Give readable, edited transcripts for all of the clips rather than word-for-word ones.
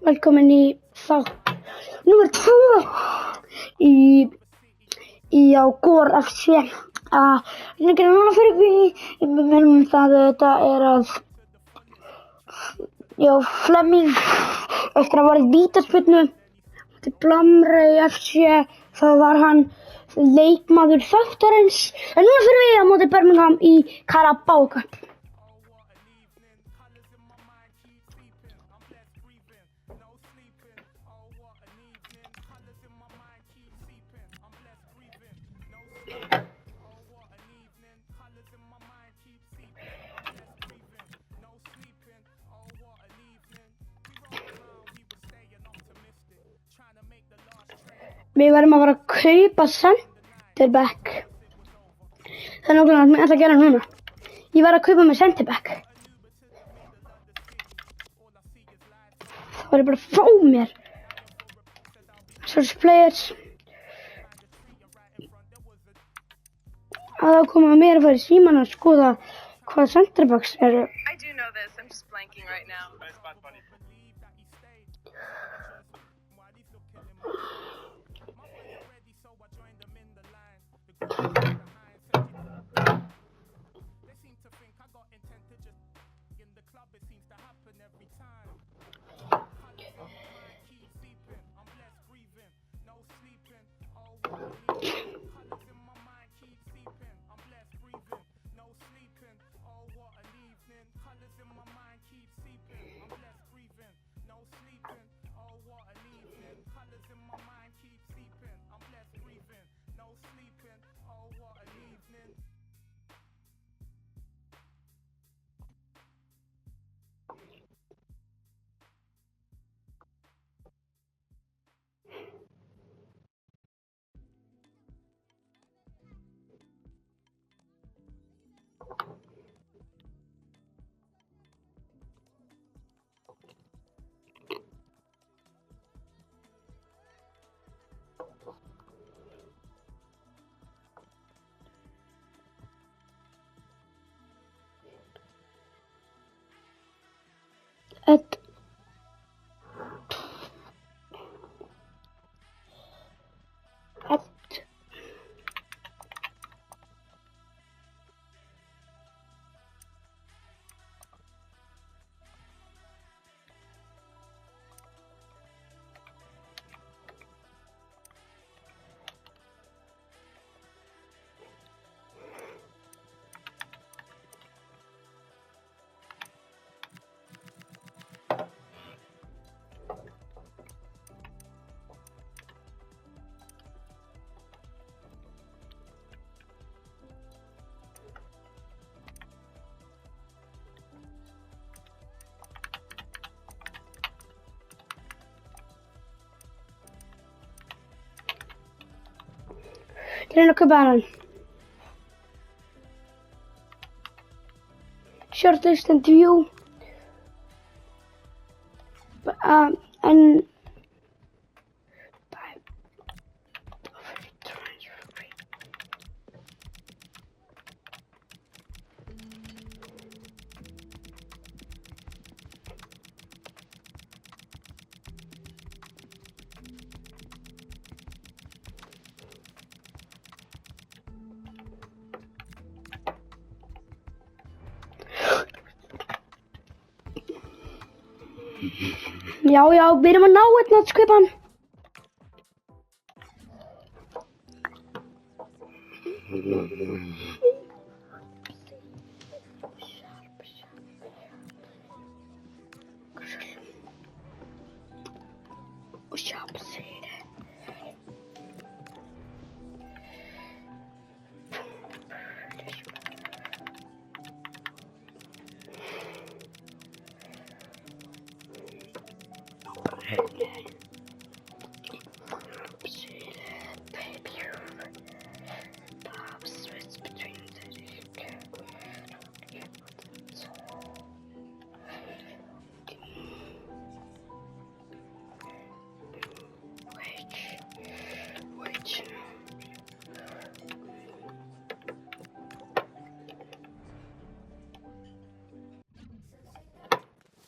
Velkomin í þátt númer 2 á GOR FC. Ég er núna fyrir því minnum það þetta að Flemming eftir að varðið vítaspyrnu til Blamrey FC, þá var hann leikmaður þáttarins, en núna fyrir við á móti Birmingham í Carabao Cup. Við verðum að fara að kaupa centerback. Það er nákvæmlega sem ég ætla að gera núna. Ég verð að kaupa með centerback. Það var ég bara að fá mér. Search players. Að það koma mér að fara í síman að skoða hvaða centerbacks eru. I do know this. I'm just blanking right now. Reyna að kaupa hann. Shortlist and view. En já, við erum að ná einn að kaupa hann.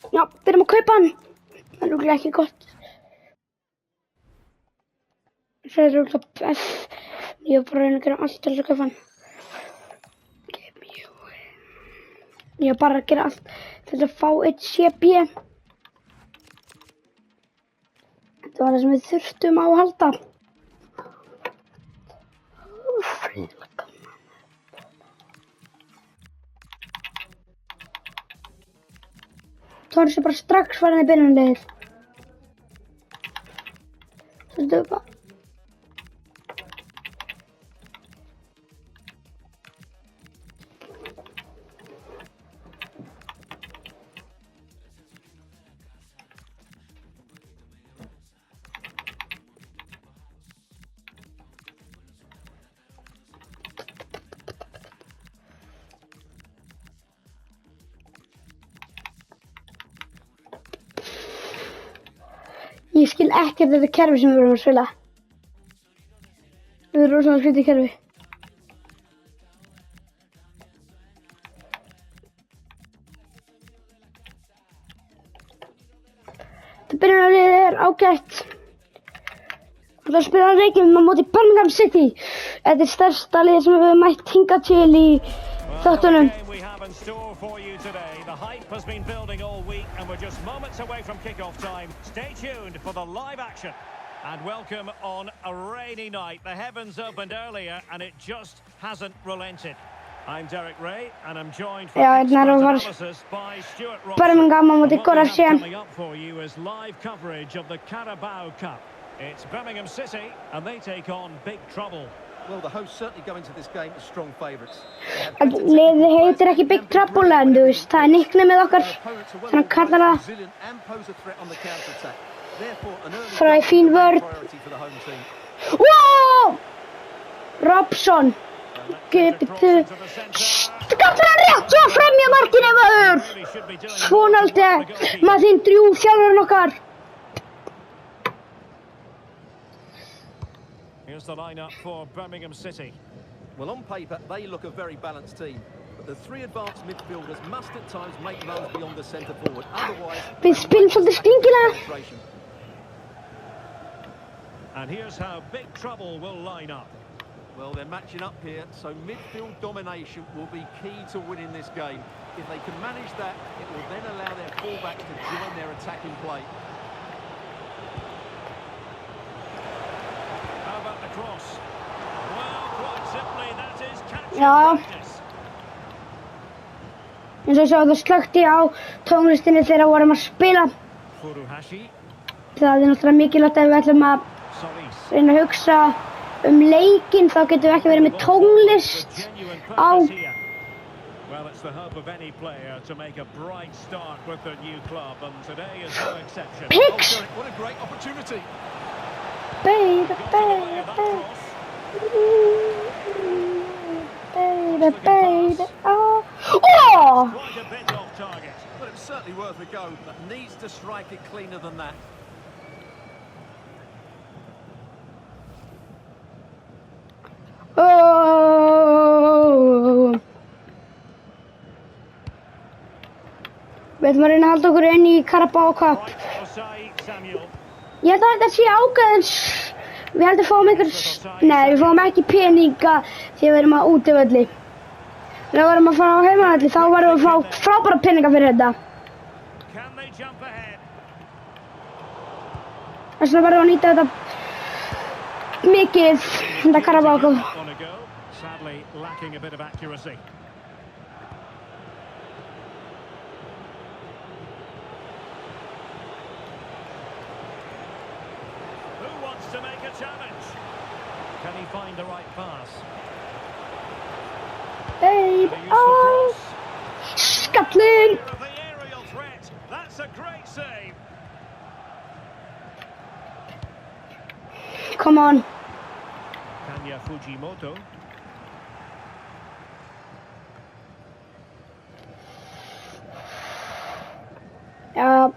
Já, við erum að kaupa hann. er örugglega ekki gott. Það er örugglega F. Ég var bara að reyna að gera allt til þess að kaupa hann. Ég var bara að gera allt til að fá eitt CB. Þetta var það sem við þurftum á að halda. Það var þessi bara strax farin í byrjunarliðið. Þetta var bara... Ég skil ekkert þetta kerfi sem við erum að spila. Við erum rosalega skrítið kerfi. Það byrjunarliðið er ágætt. Það spila leikinn á móti Birmingham City. Þetta er stærsta lið sem við höfum mætt hingað til í þáttunum. The hype has been building all week and we're just moments away from kick-off time. Stay tuned for the live action. And welcome on a rainy night. The heavens opened earlier and it just hasn't relented. I'm Derek Ray and I'm joined for analysis by Stuart Ross. Birmingham á móti Corinthians. Coming up for you is live coverage of the Carabao Cup. It's Birmingham City and they take on big trouble. Well, the hosts certainly go into this game as strong favourites. Liðið heitir ekki Big Trouble en þú veist, það er nicknameið okkar. Þannig að kallar það. Það er fín vörn. Wow! Robson. Skapar hann rétt svo fremja markinu maður. Svona alltaf. Maður þinn drjú þjálfarinn okkar. Here's the lineup for Birmingham City. Well, on paper, they look a very balanced team. But the three advanced midfielders must at times make runs beyond the centre forward. Otherwise, við spilum svolítið skringilega. And here's how big trouble will line up. Well, they're matching up here, so midfield domination will be key to winning this game. If they can manage that, it will then allow their fullbacks to join their attacking play. Cross. Well, quite simply, that is catching practice. Eins og sjá það slökkti á tónlistinni þegar við vorum að spila. Furuhashi. Það er náttúrulega mikilvægt að við ætlum að reyna að hugsa leikinn, þá getum við ekki verið með tónlist á. Well, it's the hope of any player to make a bright start with their new club, and today is no exception. Picks! What a great opportunity! Baby, oh! Oh! Quite a bit off target. Well, it was certainly worth a go, but needs to strike it cleaner than that. Oh! Við ætlum að reyna að halda okkur inn í Carabao Cup. Ég held að þetta sé ágæðins. Við heldum að fáum nei, við fáum ekki peninga því við erum að útivölli. Þegar við erum að fara á heimavelli þá varum við að fá frábæra peninga fyrir þetta. Þess vegna verðum við að nýta þetta mikið, þetta Carabao Cup. Sadly lacking a bit of accuracy. To make a challenge. Can he find the right pass? Babe, oh! Scotland! The aerial threat. That's a great save. Come on. Kanya Fujimoto. Ja,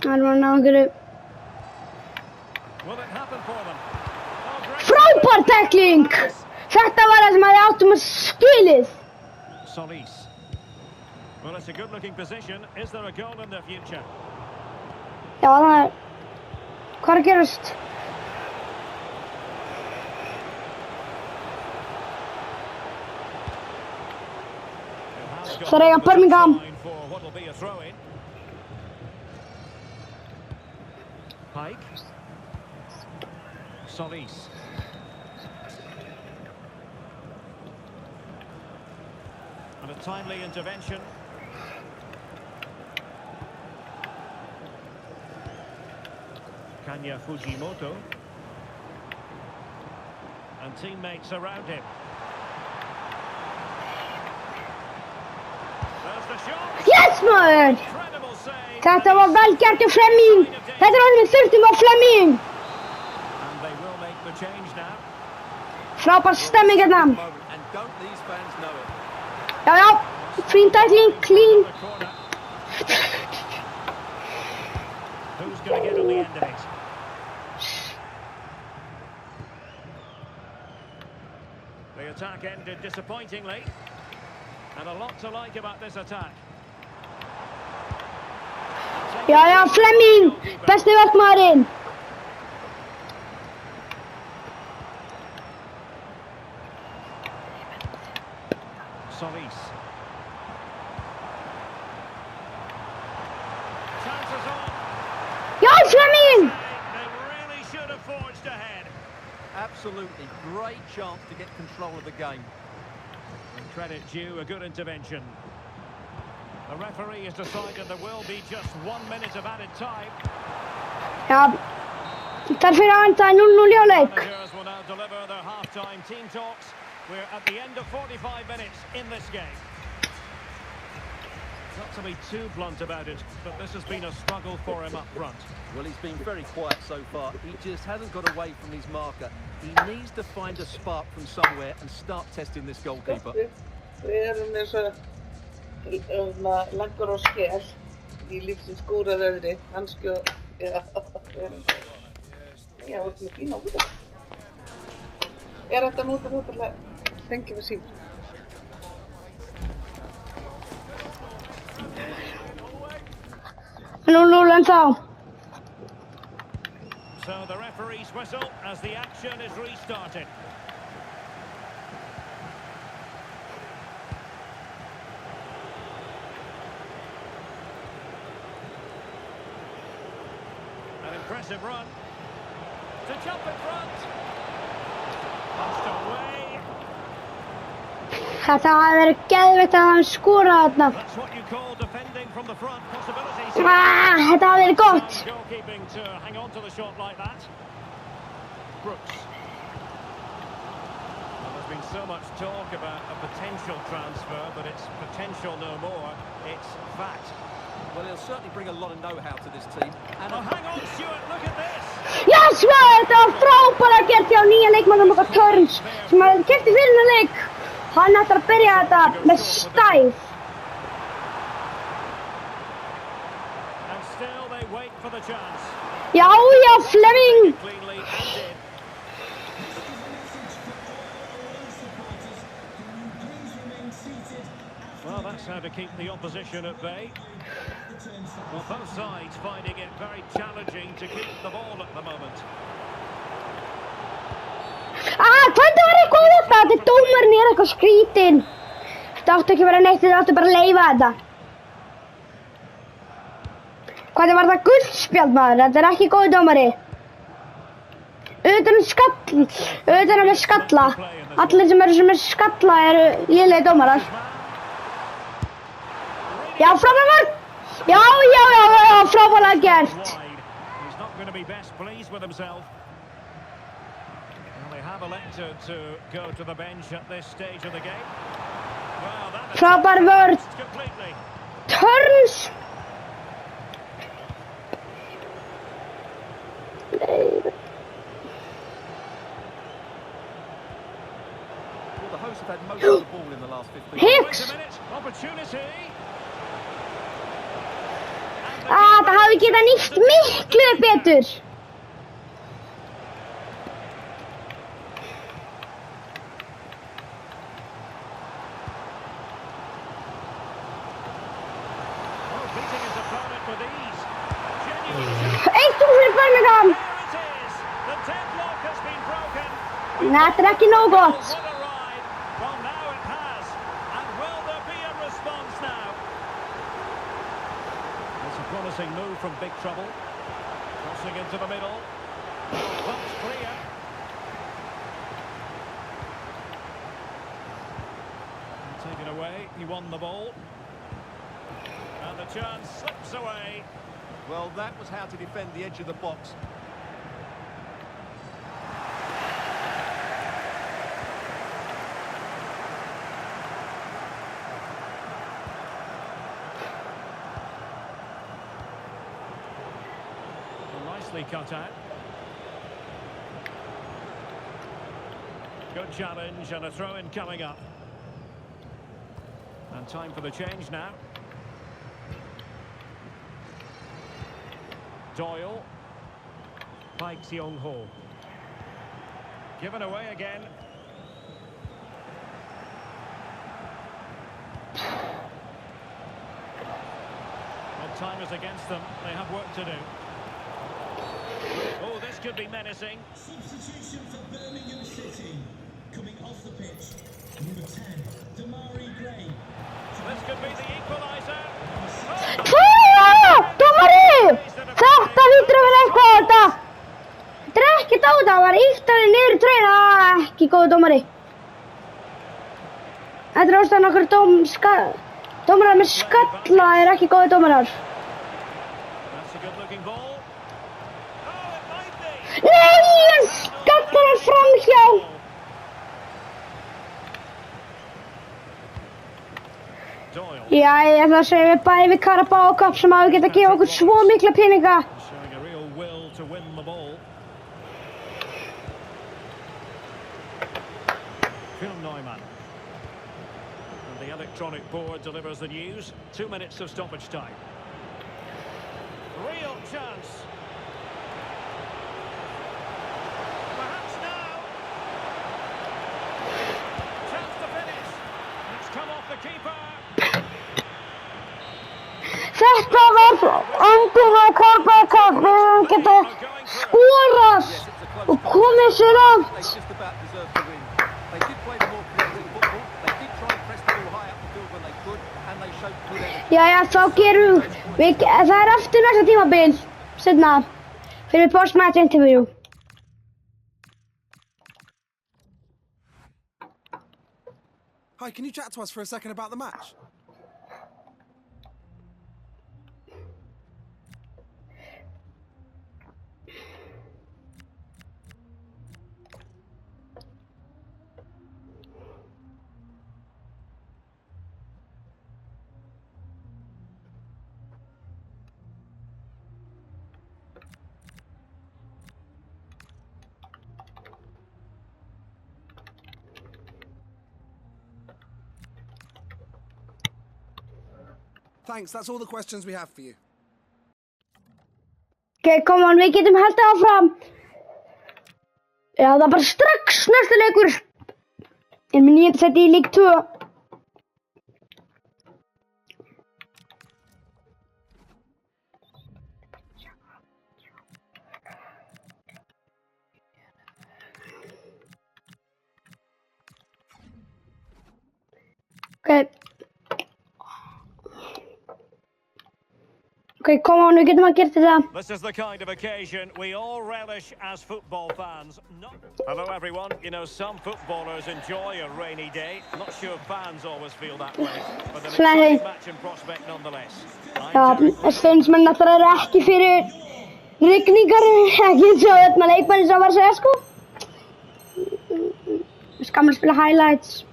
hann var náttúrulega. Frábær tackling! Þetta var það sem við áttum að skilið. Solis. Well, it's a good-looking position. Is there a goal in the future? Já, það er... Hvað er að gerast? Það er eiga Birmingham. Pike. Solis. And a timely intervention. Kanya Fujimoto. And teammates around him. There's the shot. Yes, maður! Incredible save. Þetta var vel gert hjá Flemming. Þetta er alveg þurftum á Flemming. And they will make the change now. Frábær stemming hérna. And don't these fans know it? Já, já. Fín tækling, clean. The corner. Who's going to get on the end of it? The attack ended disappointingly. And a lot to like about this attack. Já, já, Flemming. Besti verkmaðurinn. Solis. Chances on. Já, Flemming. They really should have forged ahead. Absolutely great chance to get control of the game. And credit due, a good intervention. The referee has decided there will be just 1 minute of added time. Já. Það er fyrir að enda 0-0 í leik. Managers will now deliver their half-time team talks. We're at the end of 45 minutes in this game. Not to be too blunt about it, but this has been a struggle for him up front. Well, he's been very quiet so far. He just hasn't got away from his marker. He needs to find a spark from somewhere and start testing this goalkeeper. Við erum eins og langur og skel í lífsins góra veðri, hanski og já, þetta er fín á þetta. Er þetta nú til að fengi við sín? Núl en þá. So the referee's whistle as the action is restarted. An impressive run. To jump in front. Punched away. Þetta hafi verið geðveikt að hann skoraði þarna. That's what you call defending from the front. Possibilities. Þetta hafi verið gott. Goalkeeping to hang on to the shot like that. Brooks. Well, there's been so much talk about a potential transfer, but it's potential no more. It's fact. Well, he'll certainly bring a lot of know-how to this team. And Oh, hang on, Stuart, look at this. Yes, maður! Þetta var frábæra gert hjá nýja leikmannum okkar Törns sem hafði keypti fyrir þennan leik. Hann ætlar að byrja þetta með stæð. And still they wait for the chance. Já, já, Flemming. Cleanly and did. Well, that's how to keep the opposition at bay. Well, both sides finding it very challenging to keep the ball at the moment. Hvað var eitthvað þetta? Þetta er dómarinn er eitthvað skrítinn. Þetta átti ekki að vera neitt, þetta átti bara að leyfa þetta. Hvað var það guldspjald maður? Þetta er ekki góð dómari. Auðvitað með skalla. Allir sem eru með skalla eru lélegi dómarar. Já, frábært! Já, frábærlega gert. He's not going to be best pleased with himself. Well, they have elected to go to the bench at this stage of the game. Well, that Frábær vörn. completely. Törns. well, the hosts have had most of the ball in the last 15 minutes. Hicks. Wait a minute, opportunity. Það hafi getað nýtt miklu betur. Oh, beating his opponent with ease. Genuine fyrir Birmingham. There it is. The deadlock has been broken. Nei, þetta er ekki nóg gott. What a ride. Well, now it has. And will there be a response now? It's a promising move from big trouble. Crossing into the middle. That's clear. Taken away. He won the ball. And the chance slips away. Well, that was how to defend the edge of the box. Nicely cut out. Good challenge and a throw-in coming up. And time for the change now. Doyle. Park Seong-ho. Given away again. Well, time is against them. They have work to do. Oh, this could be menacing. Substitution for Birmingham City. Coming off the pitch, number 10, Damari Gray. This could be the equaliser. Dómari! Þetta lítur að vera eitthvað á þetta. Þetta er ekkert á þetta, það var íktari niður í treyna. Ekki góð dómari. Þetta er ástæðan okkur dómarar með skalla er ekki góði dómarar. That's a good looking ball. Oh, it might be. Nei, skallar hann framhjá. Doyle Jæja, það segir við bæði við Carabao Cup sem hafi getað að gefa okkur svo mikla peninga. showing a real will to win the ball. Phil Neumann. And the electronic board delivers the news. 2 minutes of stoppage time. Real chance. Perhaps now. Chance to finish. It's come off the keeper. Þetta var angum á Carabao Cup. Við höfum getað skorað og komið sér They átt. just about deserved the win. They did play the more creative football. They did try and press the ball high up the field when they could, and they showed good energy. Jæja, þá gerum við, það er aftur næsta tímabil, seinna, fyrir post-match interview. Hi, can you chat to us for a second about the match? Thanks, that's all the questions we have for you. Ok, come on, við getum haldið áfram. Já, það er bara strax næsta leikur. Erum við 9. seti í League 2. Ok, come on, við getum að gera þetta. This is the kind of occasion we all relish as football fans. Hello everyone. You know, some footballers enjoy a rainy day. Not sure fans always feel that way. But an Slæði. exciting match in prospect nonetheless. Já, þess finnst mér náttúrulega ekki fyrir rigningar, ekki eins og þarna leikmanni sem var að segja, sko. Skammar að spila highlights.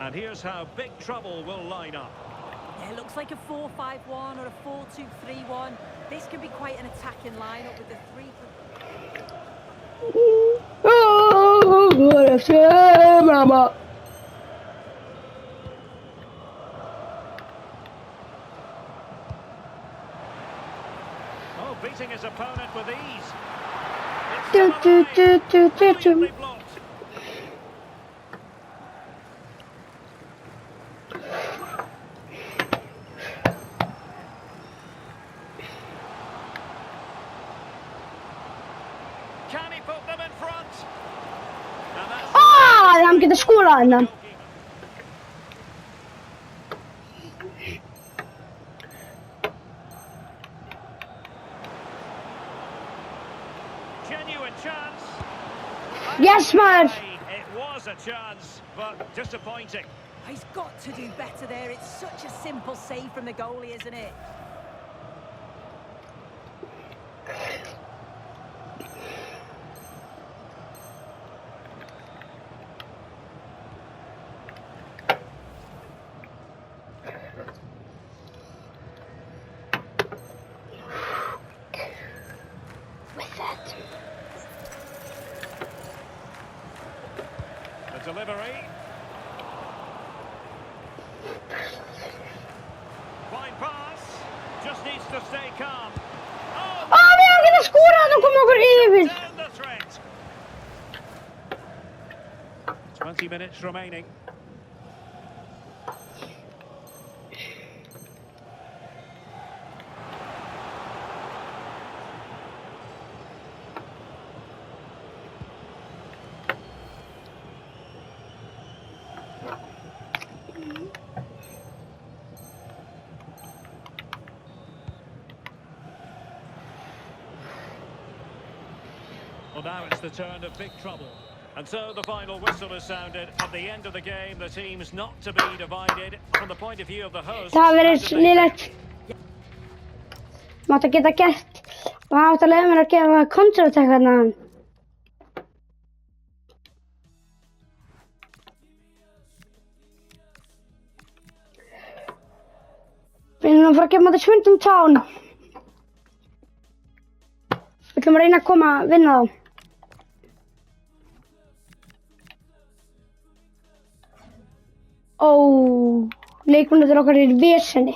And here's how big trouble will line up. Yeah, it looks like a 4-5-1 or a 4-2-3-1. This can be quite an attacking lineup with the three. Oh, beating his opponent with ease. Do, do, do, do, do, do. Brilliantly blocked. Can he put them in front? And that's hann getur skorað hennan. genuine chance. Yes, maður. It was a chance, but disappointing. He's got to do better there. It's such a simple save from the goalie, isn't it? The delivery. Fine pass. Just needs to stay calm. Við hann getur skorað og komið okkur yfir. Down the threat. 20 minutes remaining. Well, now it's the turn of big trouble. And so the final whistle is sounded. At the end of the game, the team's not to be divided. From the point of view of the host... Það verður lélegt. Mátt að geta gert. Og hann átt að leiða mér að gefa counter-attack hérna. Við erum að fara að gefa mátt að Swindon Town. Við ætlum að reyna að koma að vinna þá. Leikmennirnir okkar eru í vesenni.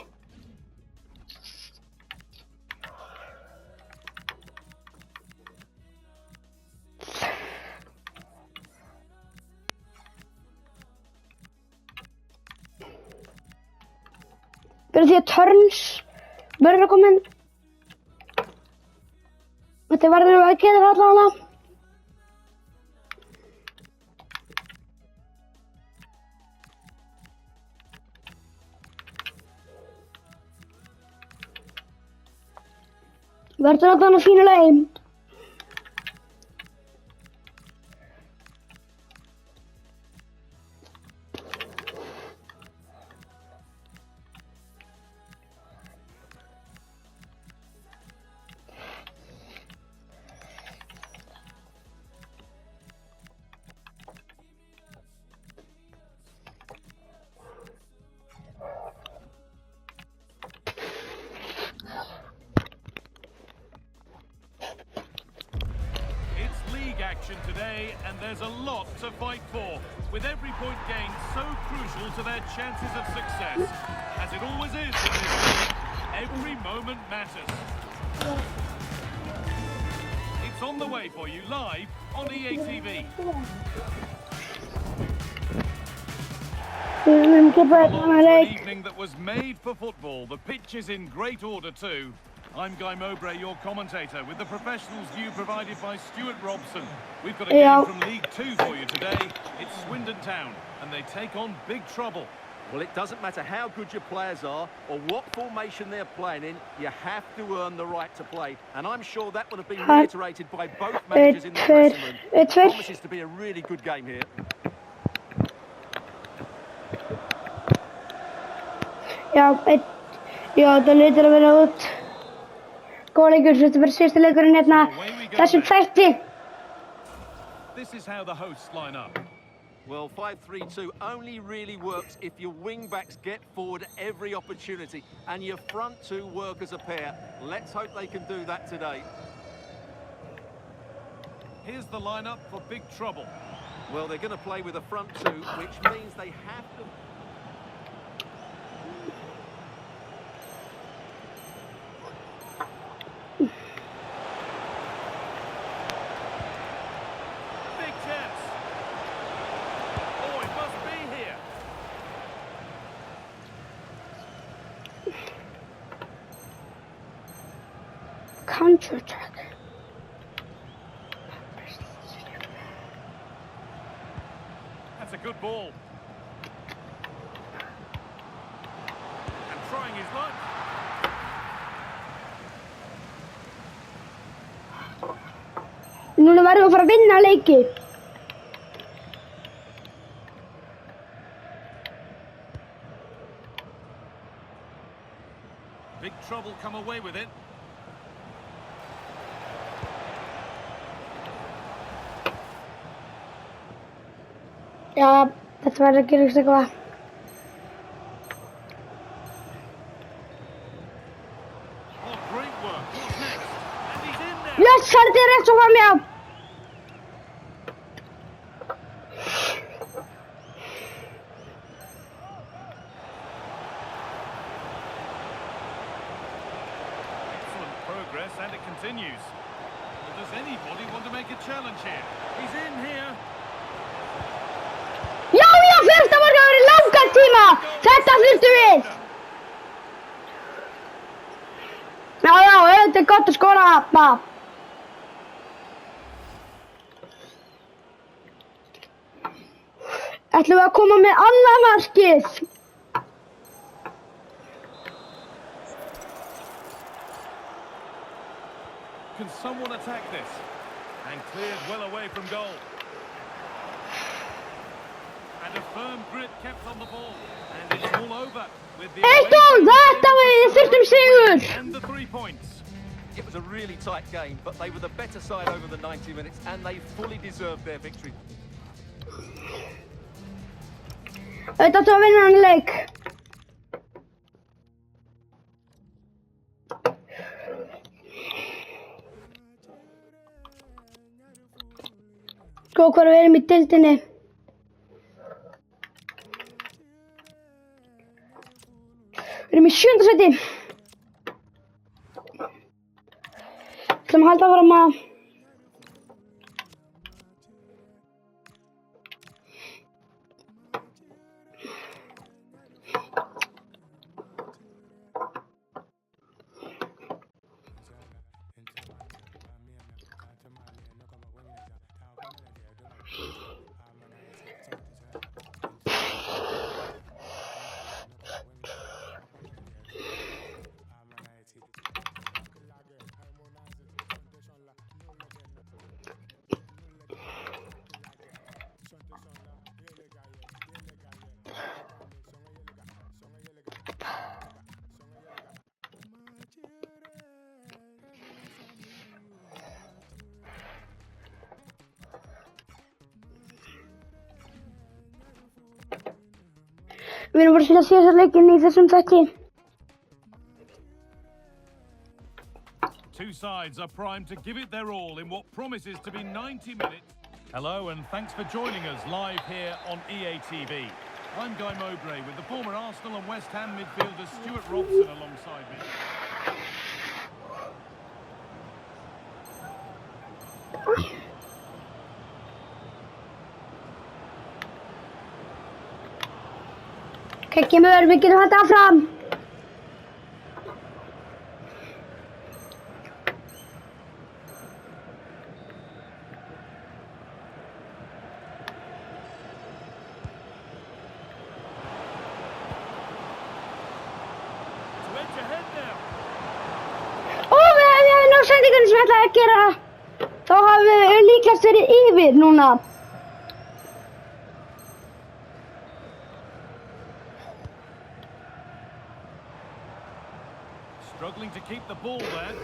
Verður því að Turns verður að koma inn. Þetta verður að gera það allavega. Verður allan að fínu leið. Action today, and there's a lot to fight for, with every point gained so crucial to their chances of success. As it always is in this league, every moment matters. It's on the way for you live on EA TV. An evening that was made for football. The pitch is in great order too. I'm Guy Mowbray, your commentator, with the professionals view provided by Stuart Robson. We've got a game from League 2 for you today. It's Swindon Town, and they take on big trouble. Well, it doesn't matter how good your players are or what formation they're playing in, you have to earn the right to play. And I'm sure that will have been reiterated by both managers in the dressing room. It promises to be a really good game here. Það lítur að vera út. Góðleikur, þetta verður síðasta leikurinn hérna þessum þætti. This is how the hosts line up. Well, 5-3-2 only really works if your wing-backs get forward every opportunity and your front two work as a pair. Let's hope they can do that today. Here's the lineup for big trouble. Well, they're going to play with a front two, which means they have to... Counter-attack. That's a good ball. And trying his luck. Núna verðum við að fara að vinna leiki. Big trouble come away with it. Já, þetta verður að gerast eitthvað. Oh, great work. What's next? And he's in there. Yes, það er rétt svo framjá. Excellent progress, and it continues. But does anybody want to make a challenge here? He's in here. Já, fyrsta markaður í langan tíma. Þetta þurftum við. Já, þetta er gott að skora þarna. Ætlum við að koma með annað markið. Can someone attack this? And cleared well away from goal. And a firm grip kept on the ball. And it's all over. With the Þetta við þurftum sigur. and the 3 points. It was a really tight game, but they were the better side over the 90 minutes, and they fully deserved their victory. Þetta áttu að vinna hann leik. Sko hvað við erum í deildinni. Við erum í 7. sæti. Ætlum að halda áfram að við erum bara að spila síðasta leikinn í þessum þætti. Two sides are primed to give it their all in what promises to be 90 minutes. Hello and thanks for joining us live here on EA TV. I'm Guy Mowbray with the former Arsenal and West Ham midfielder Stuart Robson alongside me. Kemur, við getum þetta áfram. Við hefum náð sendingunni sem ég ætlaði að gera. Þá hafum við líklegast verið yfir núna. Struggling to keep the ball there.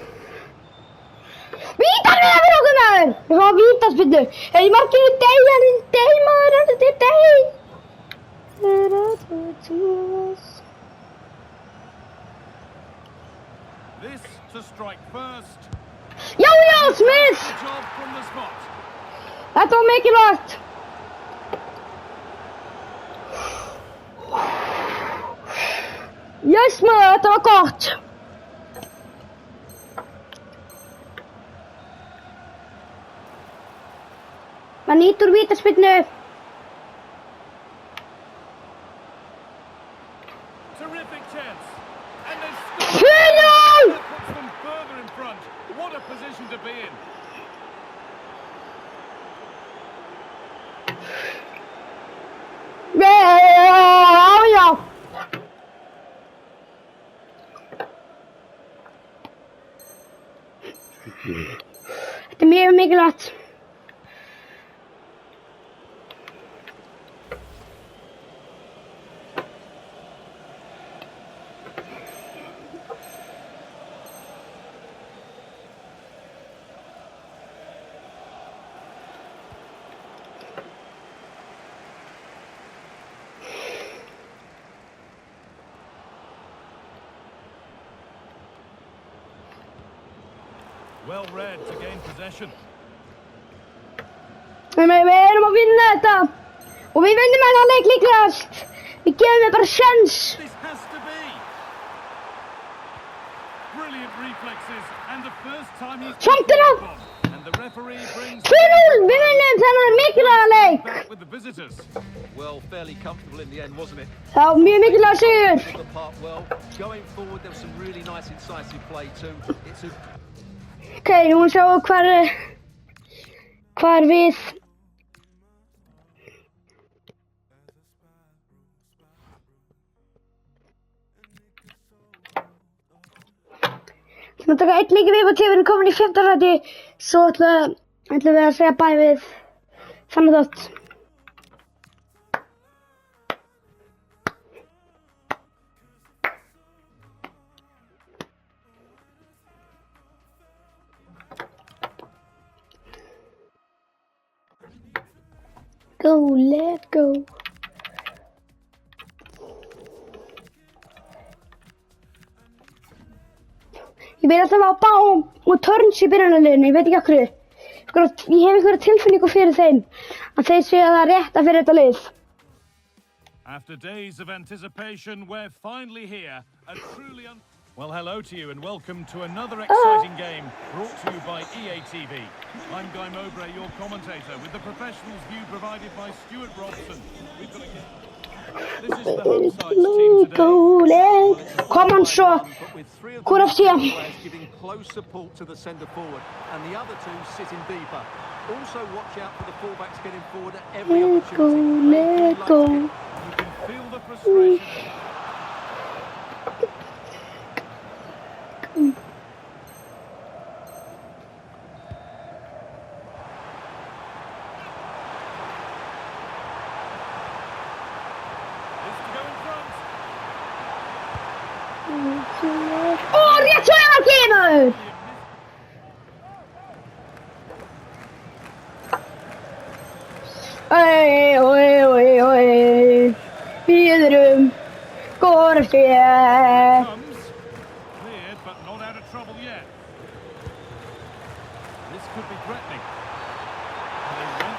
Vítar við fyrir okkur maður! Við fáum vítaspyrnu. Í markinu Dey maður, þetta er Dey. This to strike first. Já, Smith! Job from the spot. Þetta var mikilvægt. Yes maður, þetta var gott. Man nýtur vítaspyrnu. Terrific chance. And they score. That puts them further in front. What a position to be in. Þetta er mjög mikilvægt. Well read to gain possession. Við erum að vinna þetta. Og við vinnum þennan leik líklegast. Við gefum þér bara sjens. This has to be. Brilliant reflexes and the first time he's Samtala. and the referee brings 2-0, við vinnum þennan mikilvæga leik. back with the visitors. Well, fairly comfortable in the end, wasn't it? Það var mjög mikilvæga sigur. Pulled the part well. Going forward, there was some really nice incisive play too. It's a Ok, nú erum við að sjá hvar við. Við taka einn leik í viðbót til við erum komin í 5. sæti. Svo ætlum við að segja bæ við Fannar Þótt. Go, let's go. Ég veit alltaf að bá og Törns í byrjunarliðinu, ég veit ekki okkur. Ég hef einhverja tilfinningu fyrir þeim að þeir séu að það rétta fyrir þetta lið. After days of anticipation, we're finally here. A truly Well, hello to you and welcome to another exciting game brought to you by EA TV. I'm Guy Mowbray, your commentator, with the professionals view provided by Stuart Robson. We've got This is the home side's team today. Kom hann svo. Hvor af síðan? Giving close support to the centre forward, and the other two sitting deeper. Also, watch out for the fullbacks getting forward at every opportunity. Let's go. You can feel the frustration. Rétt svo var gefur! Oi. Við erum góðar sér. Cleared, but not out of trouble yet. This could be threatening.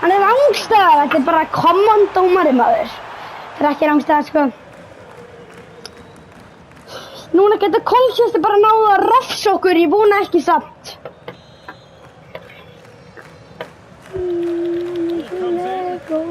Hann rangstæð, þetta bara kommandómari maður. Þetta ekki rangstæð, sko. Núna getur Colchester bara náðu að refsa okkur, ég vona ekki samt. Let go.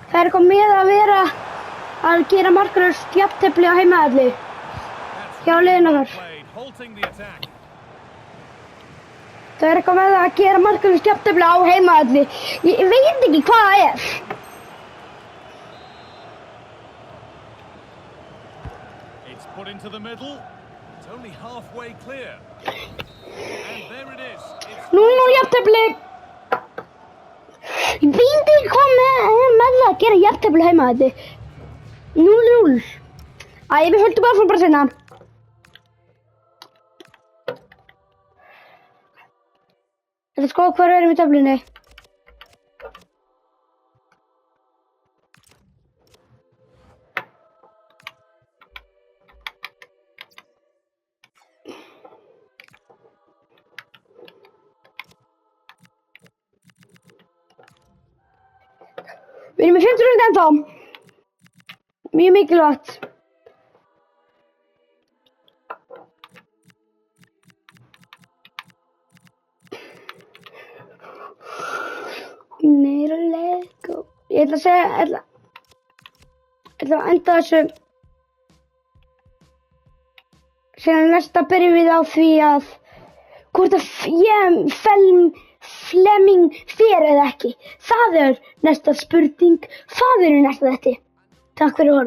Það er eitthvað með að vera að gera markalaust jafntefli á heimavelli hjá liðinu okkar. Það er eitthvað með að gera markalaust jafntefli á heimavelli. Ég veit ekki hvað það er. It's put into the middle. It's only halfway clear. And there it is. It's 0-0 jafntefli. Ég veit ekki hvað með það að gera jafntefli á heimavelli. 0-0. Æ, við höldum áfram bara seinna. Þetta sko hvar erum við í töflunni? Við erum í 50 rúndi ennþá. Mjög mikilvægt. Let's go. Ég ætla að segja, ég ætla að enda þessu. Síðan næsta byrjum við á því að hvort að ég Flemming fer eða ekki? Það næsta spurning. Það næsta þetta. Takk fyrir orðið.